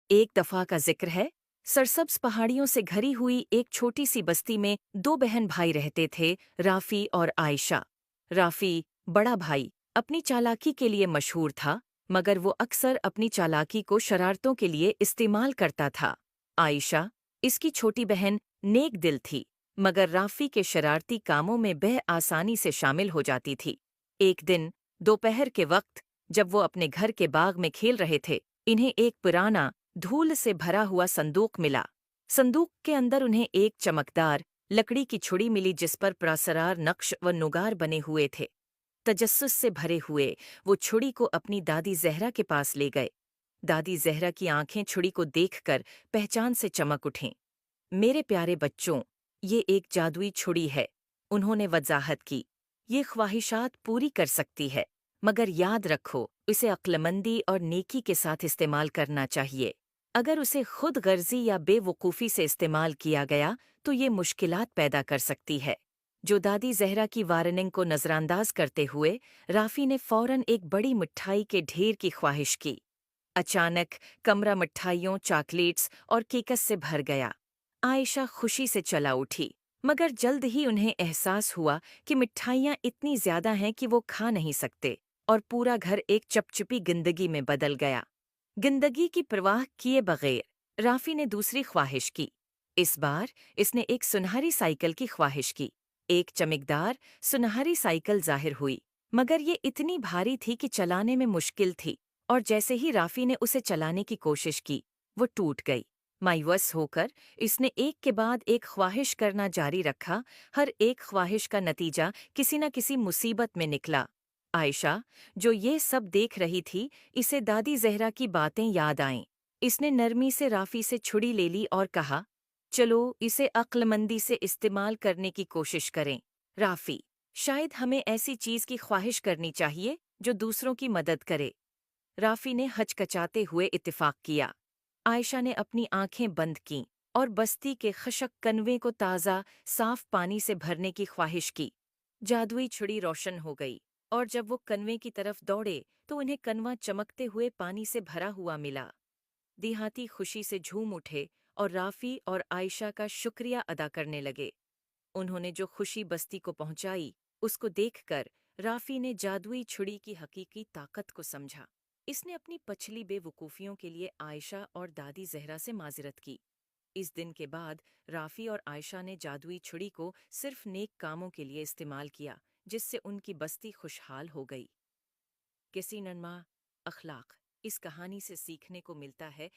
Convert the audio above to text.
ایک دفعہ کا ذکر ہے، سرسبز پہاڑیوں سے گھری ہوئی ایک چھوٹی سی بستی میں دو بہن بھائی رہتے تھے، رافی اور عائشہ۔ رافی، بڑا بھائی، اپنی چالاکی کے لیے مشہور تھا، مگر وہ اکثر اپنی چالاکی کو شرارتوں کے لیے استعمال کرتا تھا۔ عائشہ، اس کی چھوٹی بہن، نیک دل تھی، مگر رافی کے شرارتی کاموں میں آسانی سے شامل ہو جاتی تھی۔ ایک دن دوپہر کے وقت جب وہ اپنے گھر کے باغ میں کھیل رہے تھے، انہیں ایک پرانا دھول سے بھرا ہوا صندوق ملا۔ صندوق کے اندر انہیں ایک چمکدار لکڑی کی چھڑی ملی جس پر پراسرار نقش و نگار بنے ہوئے تھے۔ تجسس سے بھرے ہوئے وہ چھڑی کو اپنی دادی زہرا کے پاس لے گئے۔ دادی زہرا کی آنکھیں چھڑی کو دیکھ کر پہچان سے چمک اٹھیں۔ میرے پیارے بچوں، یہ ایک جادوئی چھڑی ہے، انہوں نے وضاحت کی۔ یہ خواہشات پوری کر سکتی ہے، مگر یاد رکھو اسے عقلمندی اور نیکی کے ساتھ استعمال کرنا چاہیے۔ اگر اسے خود غرضی یا بے وقوفی سے استعمال کیا گیا تو یہ مشکلات پیدا کر سکتی ہے۔ جو دادی زہرا کی وارننگ کو نظر انداز کرتے ہوئے رافی نے فوراً ایک بڑی مٹھائی کے ڈھیر کی خواہش کی۔ اچانک کمرہ مٹھائیوں، چاکلیٹس اور کیکس سے بھر گیا۔ عائشہ خوشی سے چلا اٹھی، مگر جلد ہی انہیں احساس ہوا کہ مٹھائیاں اتنی زیادہ ہیں کہ وہ کھا نہیں سکتے، اور پورا گھر ایک چپچپی گندگی میں بدل گیا۔ گندگی کی پرواہ کیے بغیر رافی نے دوسری خواہش کی۔ اس بار اس نے ایک سنہری سائیکل کی خواہش کی۔ ایک چمکدار سنہری سائیکل ظاہر ہوئی، مگر یہ اتنی بھاری تھی کہ چلانے میں مشکل تھی، اور جیسے ہی رافی نے اسے چلانے کی کوشش کی، وہ ٹوٹ گئی۔ مایوس ہو کر اس نے ایک کے بعد ایک خواہش کرنا جاری رکھا، ہر ایک خواہش کا نتیجہ کسی نہ کسی مصیبت میں نکلا۔ عائشہ، جو یہ سب دیکھ رہی تھی، اسے دادی زہرا کی باتیں یاد آئیں۔ اس نے نرمی سے رافی سے چھڑی لے لی اور کہا، چلو اسے عقل مندی سے استعمال کرنے کی کوشش کریں۔ رافی، شاید ہمیں ایسی چیز کی خواہش کرنی چاہیے جو دوسروں کی مدد کرے۔ رافی نے ہچکچاتے ہوئے اتفاق کیا۔ عائشہ نے اپنی آنکھیں بند کیں اور بستی کے خشک کنویں کو تازہ، صاف پانی سے بھرنے کی خواہش کی۔ جادوئی چھڑی روشن ہو گئی، اور جب وہ کنویں کی طرف دوڑے تو انہیں کنواں چمکتے ہوئے پانی سے بھرا ہوا ملا۔ دیہاتی خوشی سے جھوم اٹھے اور رافی اور عائشہ کا شکریہ ادا کرنے لگے۔ انہوں نے جو خوشی بستی کو پہنچائی، اس کو دیکھ کر رافی نے جادوئی چھڑی کی حقیقی طاقت کو سمجھا۔ اس نے اپنی پچھلی بے وقوفیوں کے لیے عائشہ اور دادی زہرا سے معذرت کی۔ اس دن کے بعد رافی اور عائشہ نے جادوئی چھڑی کو صرف نیک کاموں کے لیے استعمال کیا، جس سے ان کی بستی خوشحال ہو گئی۔ کسی ننما اخلاق اس کہانی سے سیکھنے کو ملتا ہے